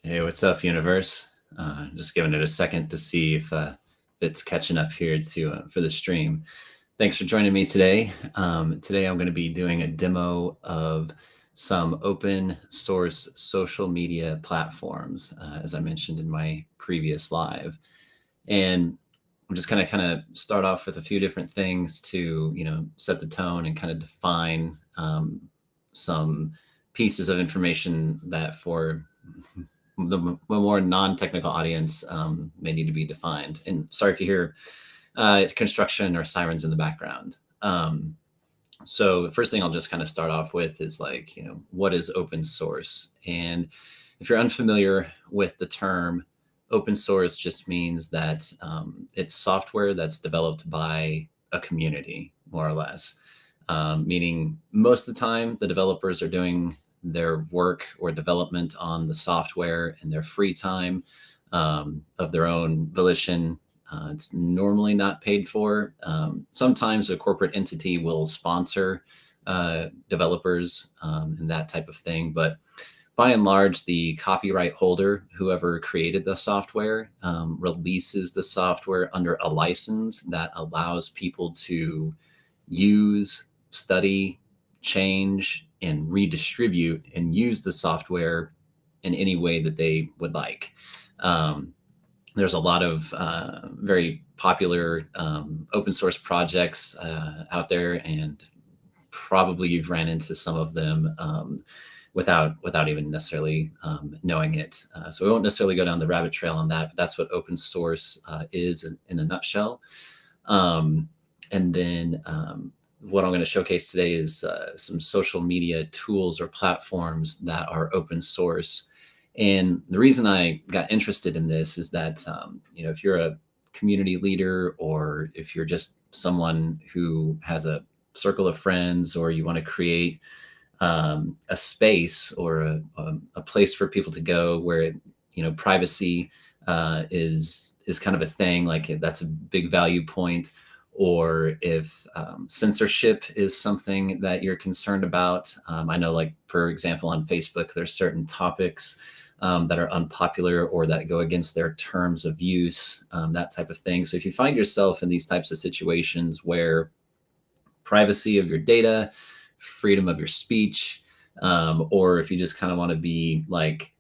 Hey, what's up, universe? Just giving it a second to see if it's catching up here to for the stream. Thanks for joining me today. Today I'm going to be doing a demo of some open source social media platforms, as I mentioned in my previous live. And I'm just kind of start off with a few different things to set the tone and kind of define some pieces of information that for the more non-technical audience may need to be defined. And sorry if you hear construction or sirens in the background. So the first thing I'll just kind of start off with is what is open source? And if you're unfamiliar with the term, open source just means that it's software that's developed by a community, more or less. Meaning most of the time the developers are doing their work or development on the software in their free time of their own volition. It's normally not paid for. Sometimes a corporate entity will sponsor developers and that type of thing. But by and large, the copyright holder, whoever created the software, releases the software under a license that allows people to use, study, change, and redistribute and use the software in any way that they would like. There's a lot of very popular open source projects out there, and probably you've ran into some of them without even necessarily knowing it. So we won't necessarily go down the rabbit trail on that, but that's what open source is in a nutshell. And then what I'm going to showcase today is some social media tools or platforms that are open source. And the reason I got interested in this is that, if you're a community leader, or if you're just someone who has a circle of friends, or you want to create a space or a place for people to go where, privacy is kind of a thing, like that's a big value point. Or if censorship is something that you're concerned about. I know, like, for example, on Facebook, there's certain topics that are unpopular or that go against their terms of use, that type of thing. So if you find yourself in these types of situations where privacy of your data, freedom of your speech, or if you just kind of want to be like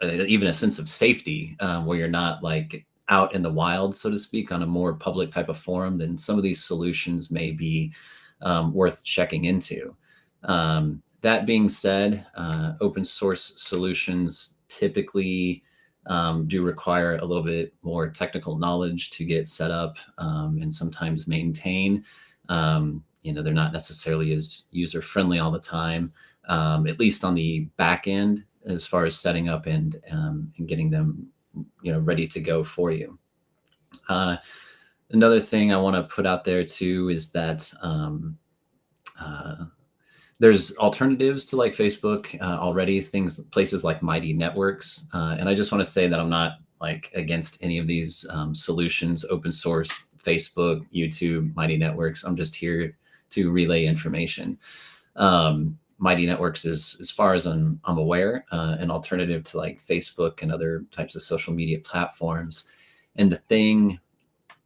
even a sense of safety, where you're not like out in the wild, so to speak, on a more public type of forum, then some of these solutions may be worth checking into. That being said, open source solutions typically do require a little bit more technical knowledge to get set up and sometimes maintain. They're not necessarily as user-friendly all the time, at least on the back end, as far as setting up and getting them ready to go for you. Another thing I want to put out there too is that there's alternatives to like Facebook already, places like Mighty Networks. And I just want to say that I'm not like against any of these solutions, open source, Facebook, YouTube, Mighty Networks. I'm just here to relay information. Mighty Networks is, as far as I'm aware, an alternative to like Facebook and other types of social media platforms. And the thing,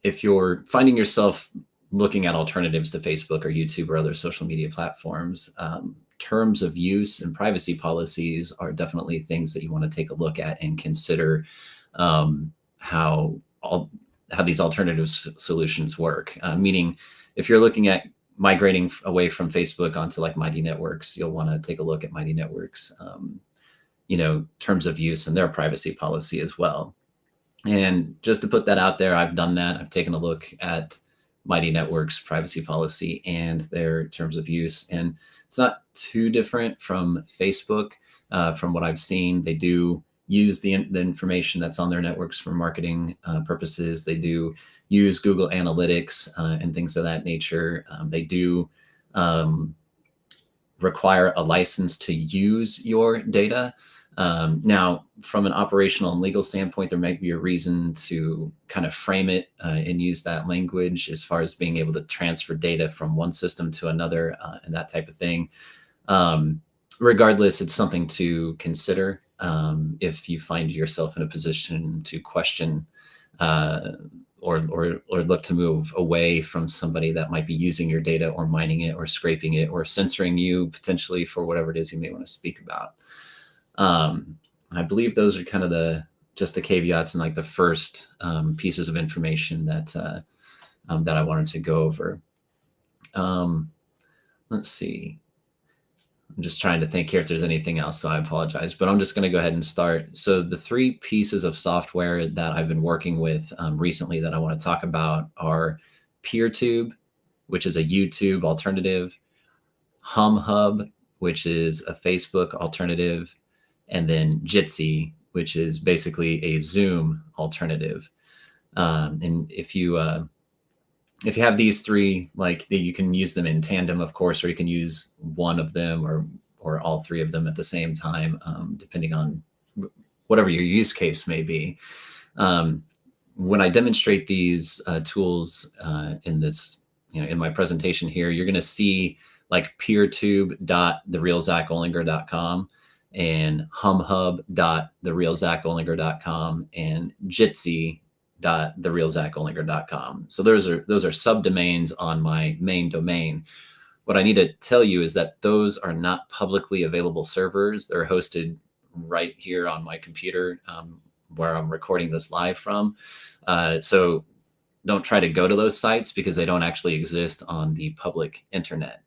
if you're finding yourself looking at alternatives to Facebook or YouTube or other social media platforms, terms of use and privacy policies are definitely things that you want to take a look at and consider how these alternative solutions work. Meaning, if you're looking at migrating away from Facebook onto like Mighty Networks, you'll want to take a look at Mighty Networks, terms of use and their privacy policy as well. And just to put that out there, I've done that. I've taken a look at Mighty Networks privacy policy and their terms of use. And it's not too different from Facebook. From what I've seen, they do use the information that's on their networks for marketing purposes. They do use Google Analytics and things of that nature. They do require a license to use your data. Now, from an operational and legal standpoint, there might be a reason to kind of frame it and use that language as far as being able to transfer data from one system to another and that type of thing. Regardless, it's something to consider. if you find yourself in a position to question or look to move away from somebody that might be using your data or mining it or scraping it or censoring you potentially for whatever it is you may want to speak about. I believe those are kind of just the caveats and like the first pieces of information that I wanted to go over. Let's see. I'm just trying to think here if there's anything else, so I apologize, but I'm just going to go ahead and start. So the three pieces of software that I've been working with recently that I want to talk about are PeerTube, which is a YouTube alternative, HumHub, which is a Facebook alternative, and then Jitsi, which is basically a Zoom alternative. And if you have these three, like you can use them in tandem, of course, or you can use one of them or all three of them at the same time, depending on whatever your use case may be. When I demonstrate these tools in this, in my presentation here, you're going to see like peertube.therealzackolinger.com and humhub.therealzackolinger.com and Jitsi.therealzackolinger.com. So those are subdomains on my main domain. What I need to tell you is that those are not publicly available servers. They're hosted right here on my computer where I'm recording this live from. So don't try to go to those sites because they don't actually exist on the public internet.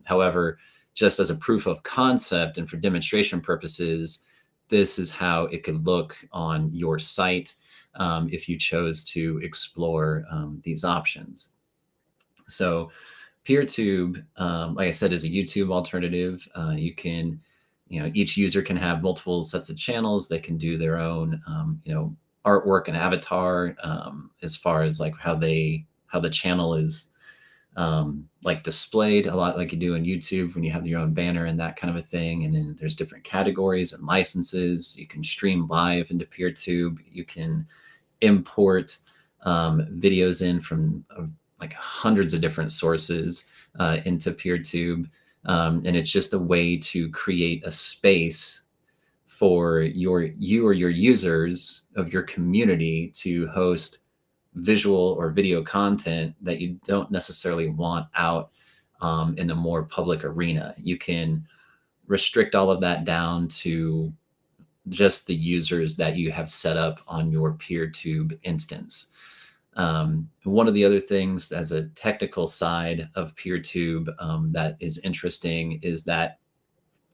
However, just as a proof of concept and for demonstration purposes, this is how it could look on your site if you chose to explore these options. So PeerTube, like I said, is a YouTube alternative. You can, each user can have multiple sets of channels. They can do their own, artwork and avatar as far as like how the channel is like displayed, a lot like you do on YouTube when you have your own banner and that kind of a thing. And then there's different categories and licenses. You can stream live into PeerTube. You can import videos in from like hundreds of different sources into PeerTube. And it's just a way to create a space for you or your users of your community to host visual or video content that you don't necessarily want out in a more public arena. You can restrict all of that down to just the users that you have set up on your PeerTube instance. One of the other things as a technical side of PeerTube that is interesting is that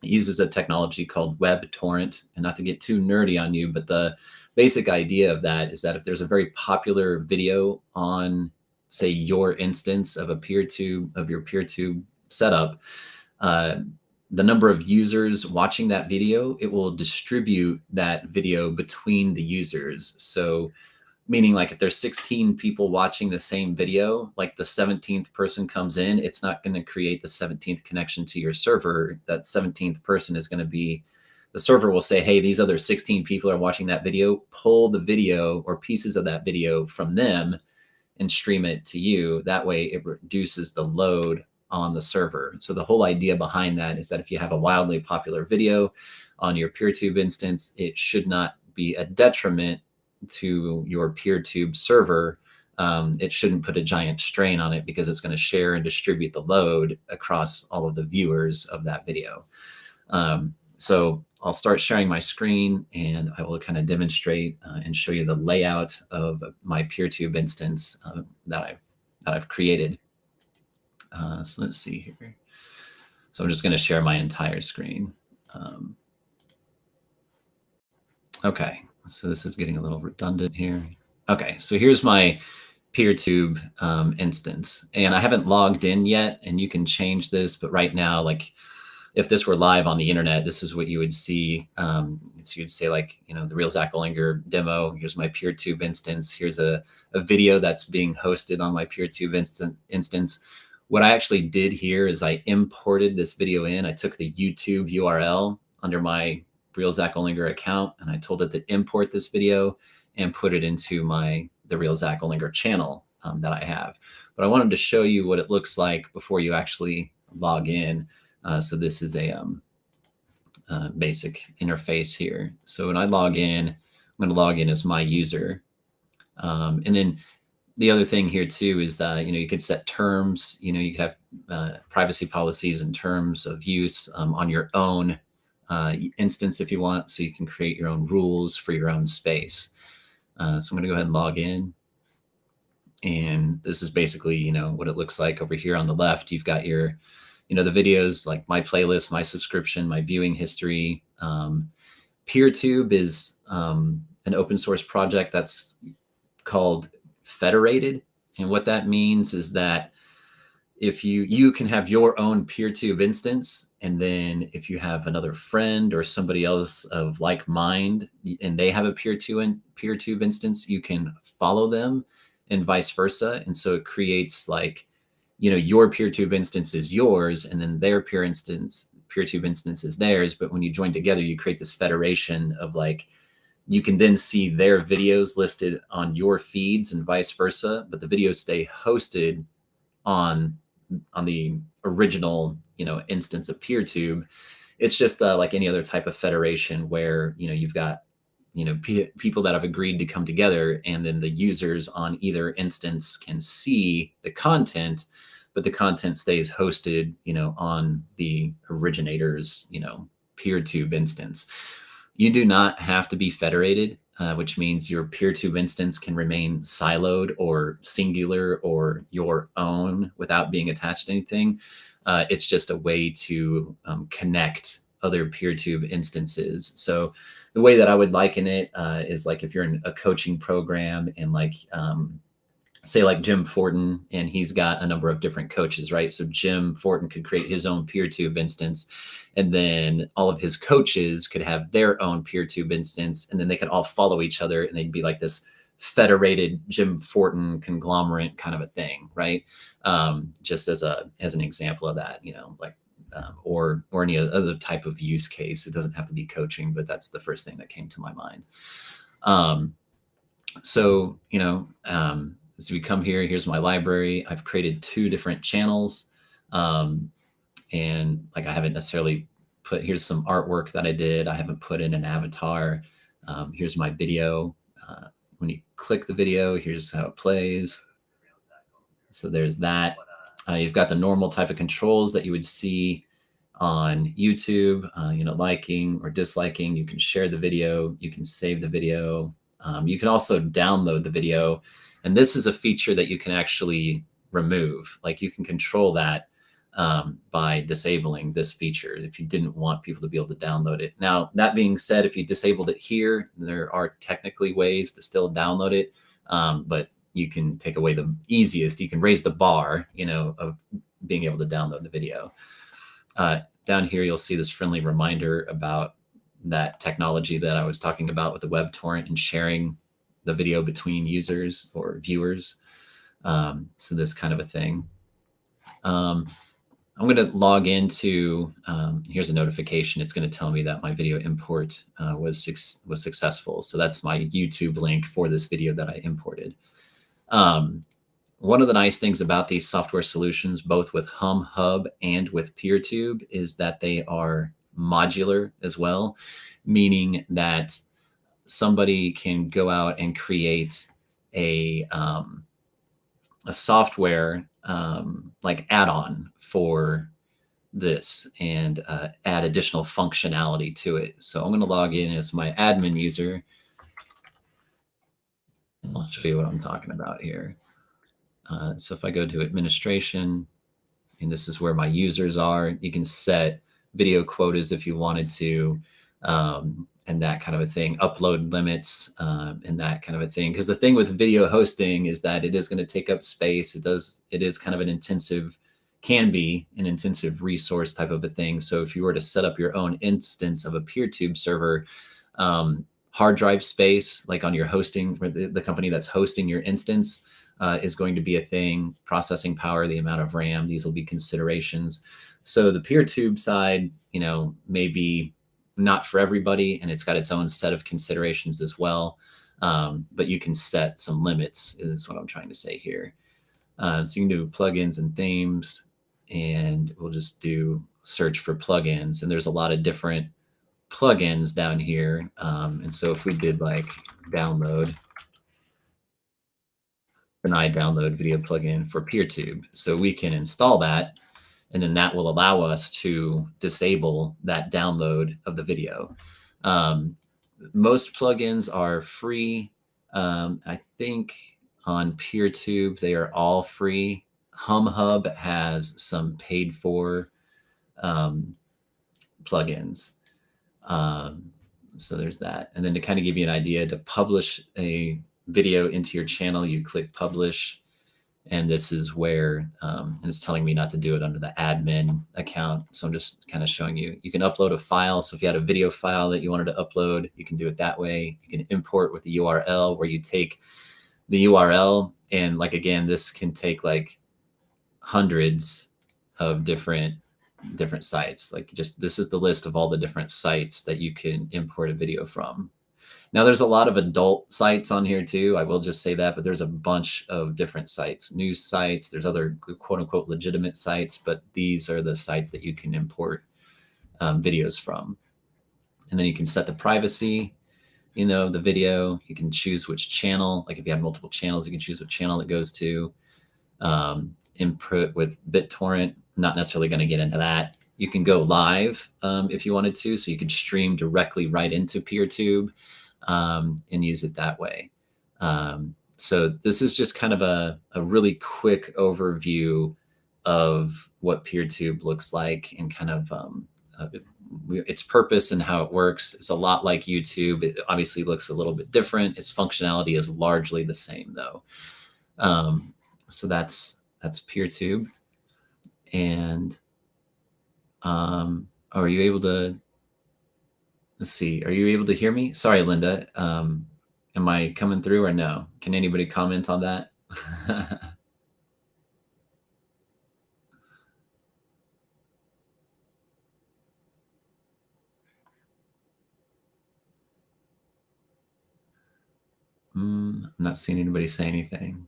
it uses a technology called WebTorrent. And not to get too nerdy on you, but the basic idea of that is that if there's a very popular video on, say, your instance of your PeerTube setup, the number of users watching that video, it will distribute that video between the users. So meaning like if there's 16 people watching the same video, like the 17th person comes in, it's not going to create the 17th connection to your server. That 17th person is going to be, the server will say, hey, these other 16 people are watching that video, pull the video or pieces of that video from them and stream it to you. That way it reduces the load on the server. So the whole idea behind that is that if you have a wildly popular video on your PeerTube instance, it should not be a detriment to your PeerTube server. It shouldn't put a giant strain on it because it's going to share and distribute the load across all of the viewers of that video. So I'll start sharing my screen and I will kind of demonstrate and show you the layout of my PeerTube instance that I've created. So let's see here. So I'm just going to share my entire screen. Okay, so this is getting a little redundant here. Okay, so here's my PeerTube instance, and I haven't logged in yet, and you can change this, but right now, like if this were live on the internet, this is what you would see. So you'd say like, the Real Zack Olinger demo, here's my PeerTube instance. Here's a video that's being hosted on my PeerTube instance. What I actually did here is I imported this video in. I took the YouTube URL under my Real Zack Olinger account, and I told it to import this video and put it into the Real Zack Olinger channel that I have. But I wanted to show you what it looks like before you actually log in. So this is basic interface here. So when I log in, I'm going to log in as my user. And then the other thing here too is that, you could set terms, you could have privacy policies and terms of use on your own instance if you want, so you can create your own rules for your own space. So I'm going to go ahead and log in. And this is basically, what it looks like over here on the left. You've got your, the videos, like my playlist, my subscription, my viewing history. PeerTube is an open source project that's called federated. And what that means is that if you can have your own PeerTube instance, and then if you have another friend or somebody else of like mind and they have a PeerTube instance, you can follow them and vice versa. And so it creates like, your PeerTube instance is yours, and then their PeerTube instance is theirs. But when you join together, you create this federation of like, you can then see their videos listed on your feeds and vice versa, but the videos stay hosted on the original, instance of PeerTube. It's just like any other type of federation where, you've got, people that have agreed to come together, and then the users on either instance can see the content, but the content stays hosted, on the originator's, PeerTube instance. You do not have to be federated, which means your PeerTube instance can remain siloed or singular or your own without being attached to anything. It's just a way to connect other PeerTube instances. So the way that I would liken it is like if you're in a coaching program and like, say like Jim Fortin, and he's got a number of different coaches, right? So Jim Fortin could create his own PeerTube instance, and then all of his coaches could have their own PeerTube instance, and then they could all follow each other, and they'd be like this federated Jim Fortin conglomerate kind of a thing, right? Just as an example of that, like, or any other type of use case. It doesn't have to be coaching, but that's the first thing that came to my mind. So, as we come here, here's my library. I've created 2 different channels. And like, I haven't necessarily here's some artwork that I did. I haven't put in an avatar. Here's my video. When you click the video, here's how it plays. So there's that. You've got the normal type of controls that you would see on YouTube, liking or disliking. You can share the video. You can save the video. You can also download the video. And this is a feature that you can actually remove. Like, you can control that by disabling this feature if you didn't want people to be able to download it. Now, that being said, if you disabled it here, there are technically ways to still download it, but you can take away the easiest. You can raise the bar, of being able to download the video. Down here, you'll see this friendly reminder about that technology that I was talking about with the web torrent and sharing the video between users or viewers. So this kind of a thing. I'm going to log into, here's a notification. It's going to tell me that my video import was successful. So that's my YouTube link for this video that I imported. One of the nice things about these software solutions, both with HumHub and with PeerTube, is that they are modular as well, meaning that somebody can go out and create a software like add-on for this and add additional functionality to it. So I'm going to log in as my admin user. I'll show you what I'm talking about here. So if I go to administration, and this is where my users are, you can set video quotas if you wanted to, and that kind of a thing, upload limits, and that kind of a thing. Because the thing with video hosting is that it is going to take up space. It is kind of can be an intensive resource type of a thing. So if you were to set up your own instance of a PeerTube server, hard drive space, like on your hosting, or the company that's hosting your instance, is going to be a thing. Processing power, the amount of RAM, these will be considerations. So the PeerTube side, may be not for everybody, and it's got its own set of considerations as well. But you can set some limits, is what I'm trying to say here. So you can do plugins and themes, and we'll just do search for plugins. And there's a lot of different plugins down here. And so if we did like download, then I download video plugin for PeerTube. So we can install that, and then that will allow us to disable that download of the video. Most plugins are free. I think on PeerTube, they are all free. HumHub has some paid for plugins. So there's that. And then to kind of give you an idea, to publish a video into your channel, you click publish. And this is where, and it's telling me not to do it under the admin account. So I'm just kind of showing you, you can upload a file. So if you had a video file that you wanted to upload, you can do it that way. You can import with the URL, where you take the URL, and like, again, this can take like hundreds of different sites. Like, just, this is the list of all the different sites that you can import a video from. Now, there's a lot of adult sites on here too. I will just say that, but there's a bunch of different sites, news sites. There's other quote unquote legitimate sites, but these are the sites that you can import videos from. And then you can set the privacy, the video. You can choose which channel. Like if you have multiple channels, you can choose what channel it goes to. Input with BitTorrent. Not necessarily going to get into that. You can go live if you wanted to, so you could stream directly right into PeerTube. And use it that way. So this is just kind of a really quick overview of what PeerTube looks like, and kind of its purpose and how it works. It's a lot like YouTube. It obviously looks a little bit different. Its functionality is largely the same though. So that's PeerTube. And are you able to, let's see, are you able to hear me? Sorry, Linda. Am I coming through or no? Can anybody comment on that? I'm not seeing anybody say anything.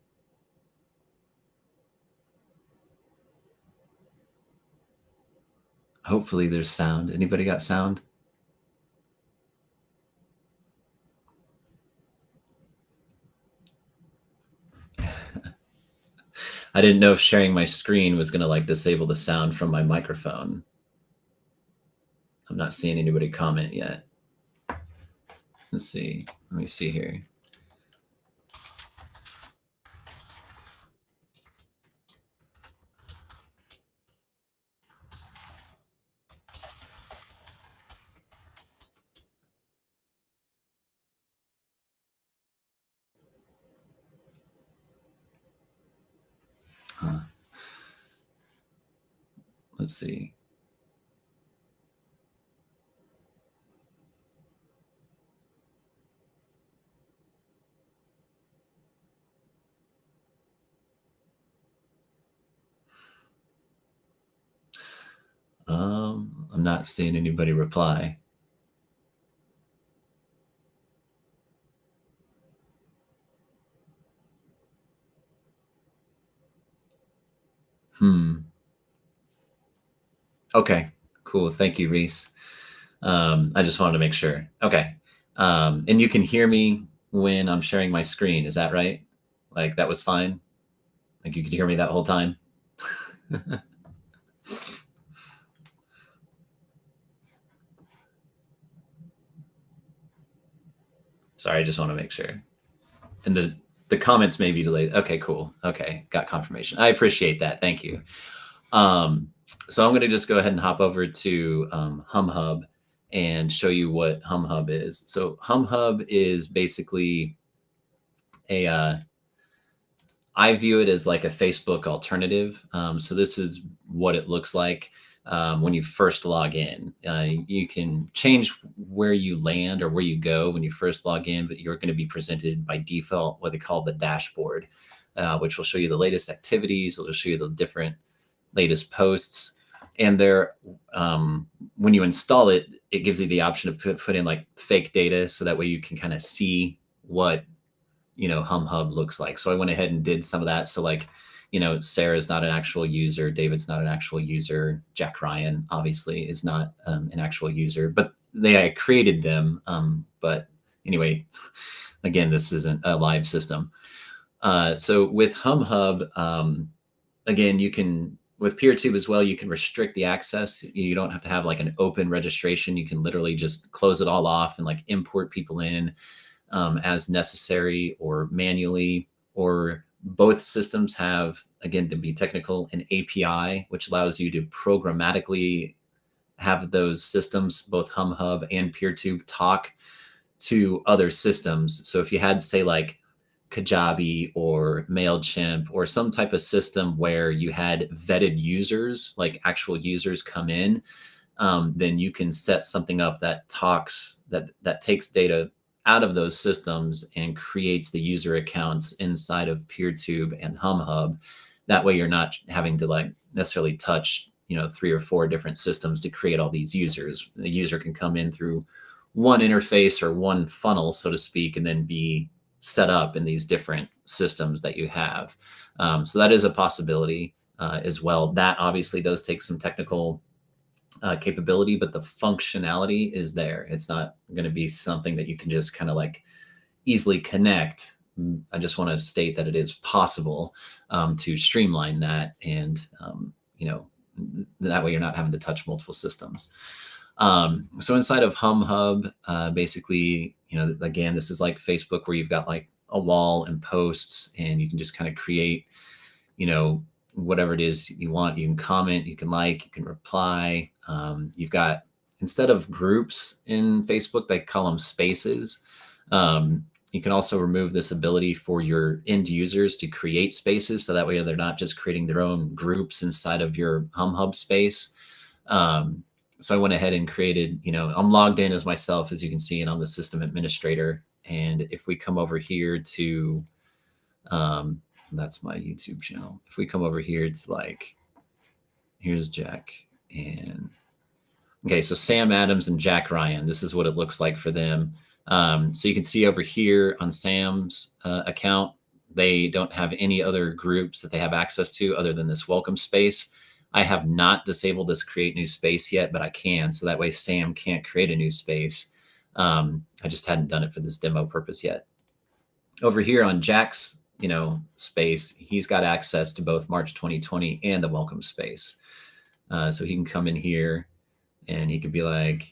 Hopefully there's sound. Anybody got sound? I didn't know if sharing my screen was going to like disable the sound from my microphone. I'm not seeing anybody comment yet. Let's see. Let me see here. Let's see. I'm not seeing anybody reply. Okay, cool. Thank you, Reese. I just wanted to make sure. Okay. And you can hear me when I'm sharing my screen. Is that right? Like that was fine? Like you could hear me that whole time? Sorry, I just want to make sure. And the comments may be delayed. Okay, cool. Okay, got confirmation. I appreciate that. Thank you. So I'm going to just go ahead and hop over to HumHub and show you what HumHub is. So HumHub is basically I view it as like a Facebook alternative. So this is what it looks like when you first log in. You can change where you land or where you go when you first log in, but you're going to be presented by default what they call the dashboard, which will show you the latest activities. It'll show you the different latest posts. And there, when you install it, it gives you the option to put in like fake data, so that way you can kind of see what HumHub looks like. So I went ahead and did some of that. So like, Sarah's not an actual user, David's not an actual user, Jack Ryan obviously is not an actual user, but they created them. But anyway, again, this isn't a live system. So with HumHub, again, you can, with PeerTube as well, you can restrict the access. You don't have to have like an open registration. You can literally just close it all off and like import people in as necessary or manually. Or both systems have, again, to be technical, an API, which allows you to programmatically have those systems, both HumHub and PeerTube, talk to other systems. So if you had, say, like Kajabi or MailChimp or some type of system where you had vetted users, like actual users come in, then you can set something up that talks, that takes data out of those systems and creates the user accounts inside of PeerTube and HumHub. That way you're not having to like necessarily touch, 3 or 4 different systems to create all these users. The user can come in through one interface or one funnel, so to speak, and then be set up in these different systems that you have. So that is a possibility as well. That obviously does take some technical capability, but the functionality is there. It's not going to be something that you can just kind of like easily connect. I just want to state that it is possible to streamline that, and that way you're not having to touch multiple systems. So inside of HumHub, basically, again, this is like Facebook, where you've got like a wall and posts, and you can just kind of create, whatever it is you want. You can comment, you can like, you can reply. You've got, instead of groups in Facebook, they call them spaces. You can also remove this ability for your end users to create spaces, so that way they're not just creating their own groups inside of your HumHub space. So I went ahead and created, I'm logged in as myself, as you can see, and I'm the system administrator. And if we come over here to, that's my YouTube channel. If we come over here to like, here's Jack and, okay, so Sam Adams and Jack Ryan, this is what it looks like for them. So you can see over here on Sam's account, they don't have any other groups that they have access to other than this welcome space. I have not disabled this create new space yet, but I can. So that way Sam can't create a new space. I just hadn't done it for this demo purpose yet. Over here on Jack's, space, he's got access to both March 2020 and the welcome space. So he can come in here and he could be like,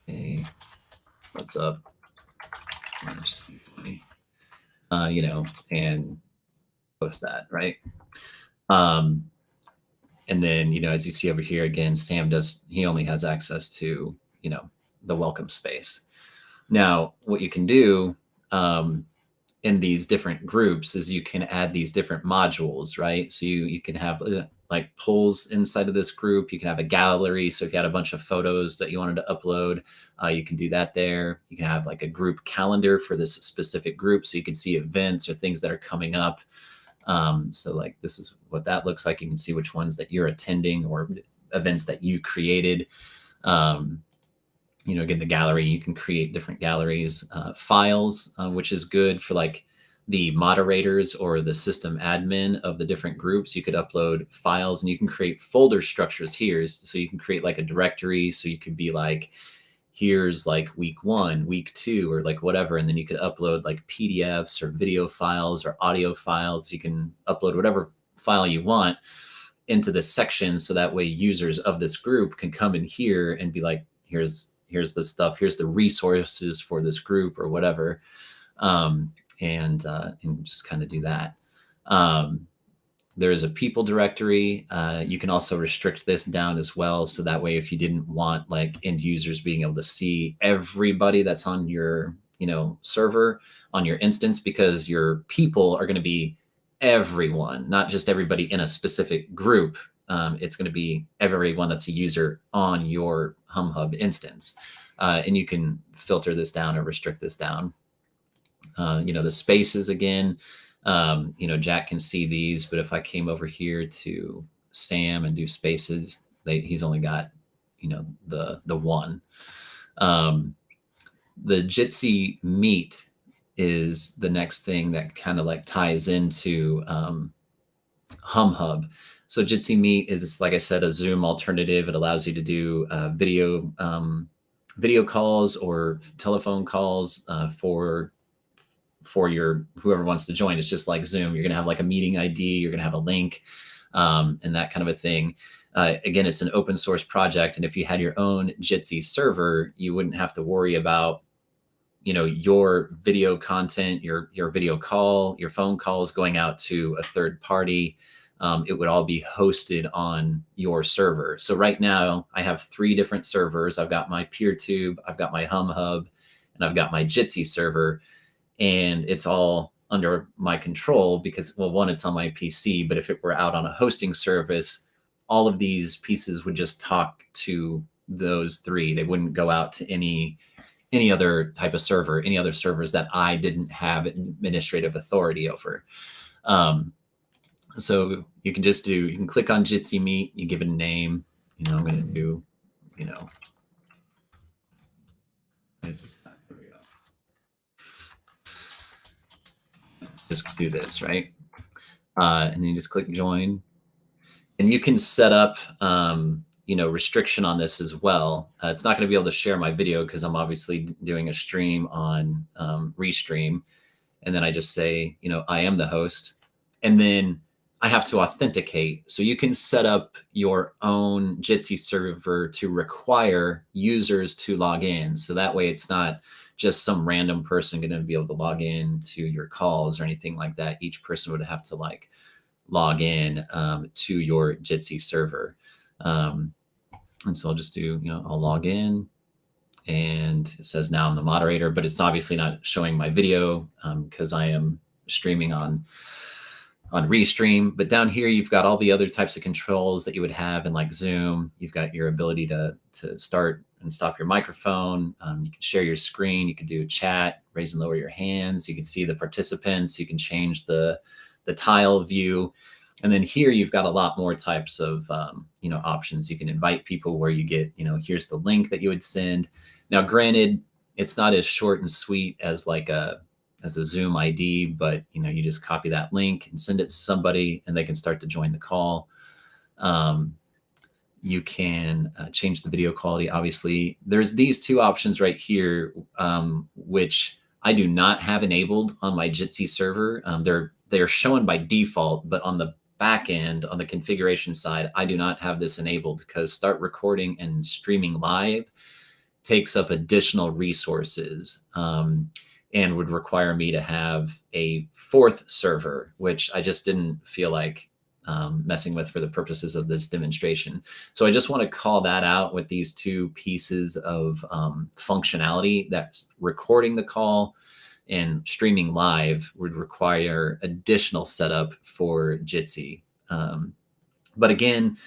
hey, what's up? March 2020, and post that, right? And then, as you see over here, again, Sam he only has access to, the welcome space. Now, what you can do in these different groups is you can add these different modules, right? So you can have like polls inside of this group. You can have a gallery. So if you had a bunch of photos that you wanted to upload, you can do that there. You can have like a group calendar for this specific group, so you can see events or things that are coming up. So like, this is what that looks like. You can see which ones that you're attending or events that you created. Again, the gallery, you can create different galleries, files, which is good for like the moderators or the system admin of the different groups. You could upload files, and you can create folder structures here. So you can create like a directory. So you could be like, here's like week 1, week 2, or like whatever. And then you could upload like PDFs or video files or audio files. You can upload whatever file you want into this section. So that way users of this group can come in here and be like, here's the stuff, here's the resources for this group or whatever. And just kind of do that. There is a people directory. You can also restrict this down as well. So that way, if you didn't want like end users being able to see everybody that's on your, server, on your instance, because your people are going to be everyone, not just everybody in a specific group. It's going to be everyone that's a user on your HumHub instance. And you can filter this down or restrict this down. The spaces, again, Jack can see these, but if I came over here to Sam and do spaces, he's only got, the one. The Jitsi Meet is the next thing that kind of like ties into HumHub. So Jitsi Meet is, like I said, a Zoom alternative. It allows you to do video video calls or telephone calls for your whoever wants to join. It's just like Zoom. You're going to have like a meeting ID. You're going to have a link, and that kind of a thing. Again, it's an open source project, and if you had your own Jitsi server, you wouldn't have to worry about your video content, your video call, your phone calls going out to a third party. It would all be hosted on your server. So right now I have 3 different servers. I've got my PeerTube, I've got my Hum Hub, and I've got my Jitsi server, and it's all under my control because, well, one, it's on my PC, but if it were out on a hosting service, all of these pieces would just talk to those 3. They wouldn't go out to any other type of server, any other servers that I didn't have administrative authority over. So you can you can click on Jitsi Meet, you give it a name. I'm going to do, here we go. Just do this, right? And then you just click join. And you can set up, restriction on this as well. It's not going to be able to share my video because I'm obviously doing a stream on Restream. And then I just say, I am the host. And then I have to authenticate. So you can set up your own Jitsi server to require users to log in. So that way it's not just some random person going to be able to log in to your calls or anything like that. Each person would have to log in to your Jitsi server. And so I'll just do, I'll log in, and it says now I'm the moderator, but it's obviously not showing my video because I am streaming on Restream. But down here, you've got all the other types of controls that you would have in like Zoom. You've got your ability to start and stop your microphone. You can share your screen. You can do chat, raise and lower your hands. You can see the participants. You can change the tile view. And then here you've got a lot more types of, options. You can invite people where you get, here's the link that you would send. Now, granted, it's not as short and sweet as a Zoom ID, but, you just copy that link and send it to somebody and they can start to join the call. You can change the video quality. Obviously, there's these 2 options right here, which I do not have enabled on my Jitsi server. They're shown by default, but on the back end, on the configuration side, I do not have this enabled because start recording and streaming live takes up additional resources and would require me to have a 4th server, which I just didn't feel like messing with for the purposes of this demonstration. So I just want to call that out with these 2 pieces of functionality. That's recording the call and streaming live would require additional setup for Jitsi. But again,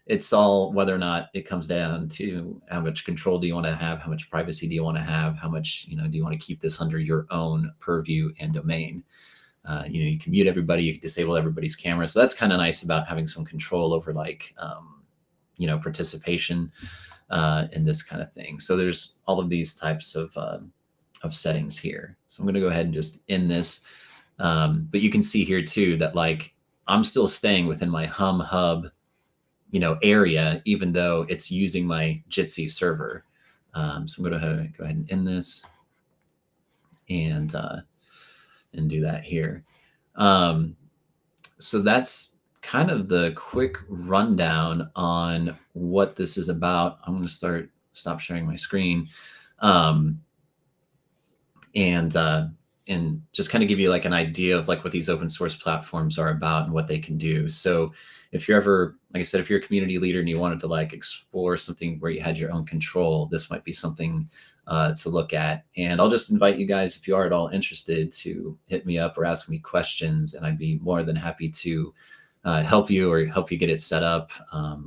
it's all whether or not it comes down to how much control do you want to have, how much privacy do you want to have, how much, do you want to keep this under your own purview and domain. You can mute everybody, you can disable everybody's camera. So that's kind of nice about having some control over participation in this kind of thing. So there's all of these types of settings here. So I'm going to go ahead and just end this. But you can see here too that I'm still staying within my Hum Hub, area, even though it's using my Jitsi server. So I'm going to go ahead and end this and do that here. So that's kind of the quick rundown on what this is about. I'm going to stop sharing my screen. And just kind of give you an idea of what these open source platforms are about and what they can do. So if you're ever, like I said, if you're a community leader and you wanted to explore something where you had your own control, this might be something to look at. And I'll just invite you guys, if you are at all interested, to hit me up or ask me questions, and I'd be more than happy to help you or help you get it set up,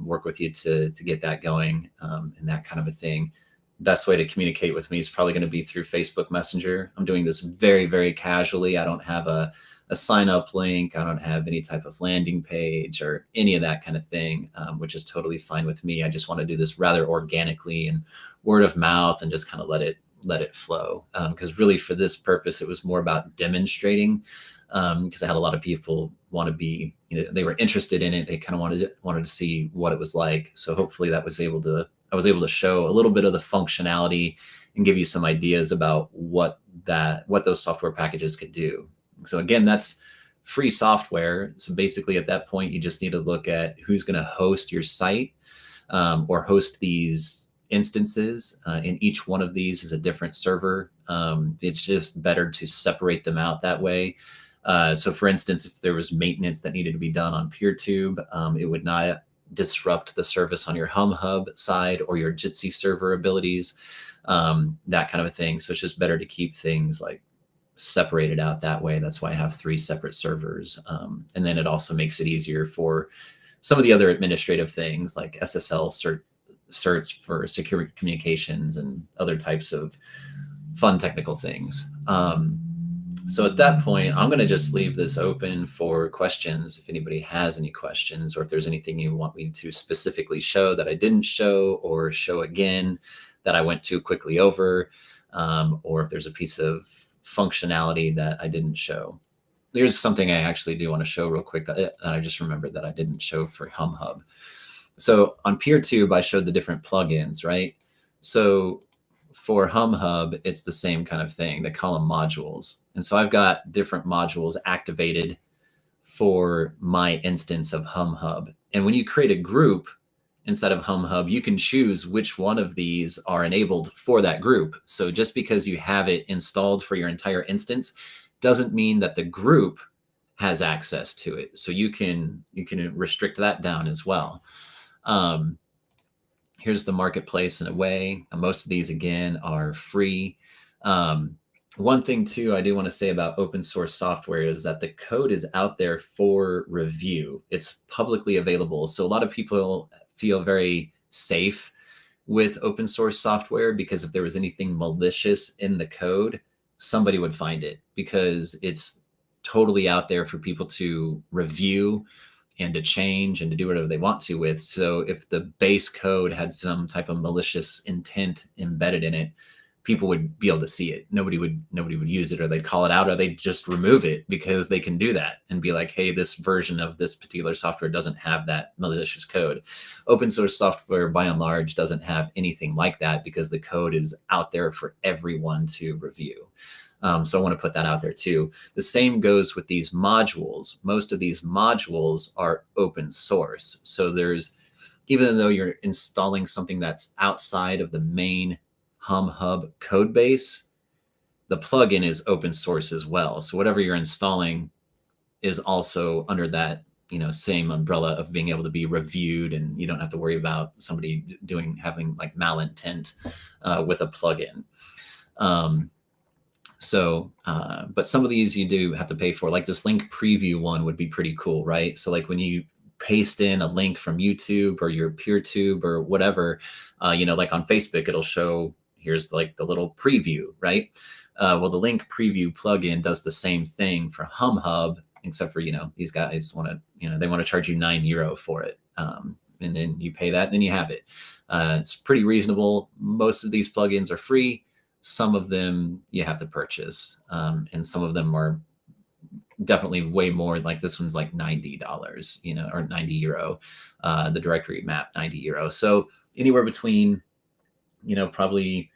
work with you to get that going, and that kind of a thing. Best way to communicate with me is probably going to be through Facebook Messenger. I'm doing this very, very casually. I don't have a sign up link. I don't have any type of landing page or any of that kind of thing, which is totally fine with me. I just want to do this rather organically and word of mouth and just kind of let it flow. Because really for this purpose, it was more about demonstrating, because I had a lot of people want to be, they were interested in it. They kind of wanted to see what it was like. So hopefully that was able to I was able to show a little bit of the functionality and give you some ideas about what those software packages could do. So again, that's free software. So basically at that point, you just need to look at who's going to host your site, or host these instances. And each one of these is a different server. It's just better to separate them out that way. So for instance, if there was maintenance that needed to be done on PeerTube, it would not disrupt the service on your HumHub side or your Jitsi server abilities, that kind of a thing. So it's just better to keep things like separated out that way. That's why I have 3 separate servers. And then it also makes it easier for some of the other administrative things like SSL certs for secure communications and other types of fun technical things. So at that point, I'm going to just leave this open for questions. If anybody has any questions, or if there's anything you want me to specifically show that I didn't show, or show again that I went too quickly over, or if there's a piece of functionality that I didn't show. There's something I actually do want to show real quick that I just remembered that I didn't show for HumHub. So on PeerTube, I showed the different plugins, right? So for HumHub, it's the same kind of thing. They call them modules. And so I've got different modules activated for my instance of HumHub. And when you create a group inside of HumHub, you can choose which one of these are enabled for that group. So just because you have it installed for your entire instance doesn't mean that the group has access to it. So you can restrict that down as well. Here's the marketplace in a way. Most of these, again, are free. One thing, too, I do want to say about open source software is that the code is out there for review. It's publicly available. So a lot of people feel very safe with open source software because if there was anything malicious in the code, somebody would find it because it's totally out there for people to review and to change and to do whatever they want to with. So if the base code had some type of malicious intent embedded in it, people would be able to see it. Nobody would use it, or they'd call it out, or they'd just remove it because they can do that and be like, hey, this version of this particular software doesn't have that malicious code. Open source software by and large doesn't have anything like that because the code is out there for everyone to review. So I want to put that out there too. The same goes with these modules. Most of these modules are open source. So even though you're installing something that's outside of the main HumHub code base, the plugin is open source as well. So whatever you're installing is also under that, same umbrella of being able to be reviewed, and you don't have to worry about somebody having like malintent with a plugin. But some of these you do have to pay for, like this link preview one would be pretty cool, right? So like when you paste in a link from YouTube or your PeerTube or whatever, like on Facebook, it'll show, here's like the little preview, right? Well, the link preview plugin does the same thing for HumHub, except for, these guys they want to charge you €9 for it. And then you pay that, then you have it. It's pretty reasonable. Most of these plugins are free. Some of them you have to purchase, and some of them are definitely way more. Like this one's like $90, or €90. The directory map, €90. So anywhere between, probably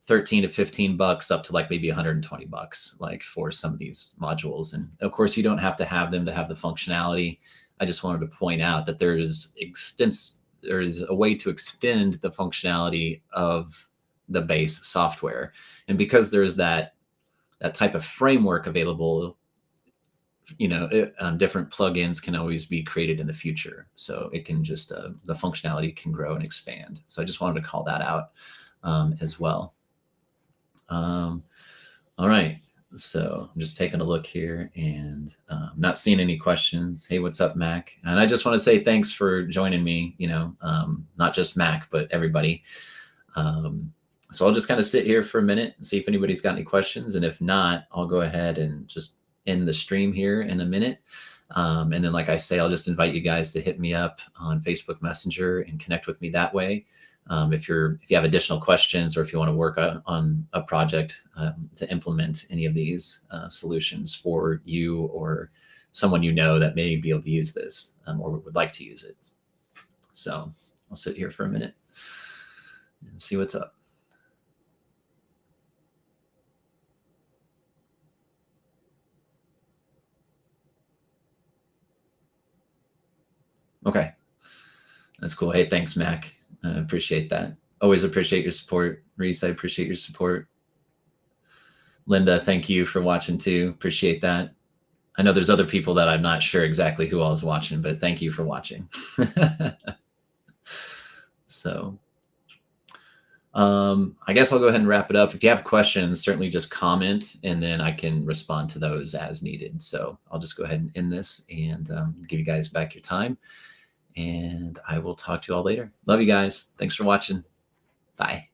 13 to 15 bucks up to like maybe 120 bucks, like for some of these modules. And of course, you don't have to have them to have the functionality. I just wanted to point out that there's a way to extend the functionality of the base software. And because there's that type of framework available, different plugins can always be created in the future. So it can just, the functionality can grow and expand. So I just wanted to call that out as well. All right. So I'm just taking a look here and not seeing any questions. Hey, what's up, Mac? And I just want to say thanks for joining me, not just Mac, but everybody. So I'll just kind of sit here for a minute and see if anybody's got any questions. And if not, I'll go ahead and just end the stream here in a minute. And then, like I say, I'll just invite you guys to hit me up on Facebook Messenger and connect with me that way. If you have additional questions, or if you want to work on a project to implement any of these solutions for you or someone that may be able to use this or would like to use it. So I'll sit here for a minute. and see what's up. Okay, that's cool. Hey, thanks, Mac. I appreciate that. Always appreciate your support. Reese, I appreciate your support. Linda, thank you for watching too. Appreciate that. I know there's other people that I'm not sure exactly who all is watching, but thank you for watching. So, I guess I'll go ahead and wrap it up. If you have questions, certainly just comment and then I can respond to those as needed. So I'll just go ahead and end this and give you guys back your time. And I will talk to you all later. Love you guys. Thanks for watching. Bye.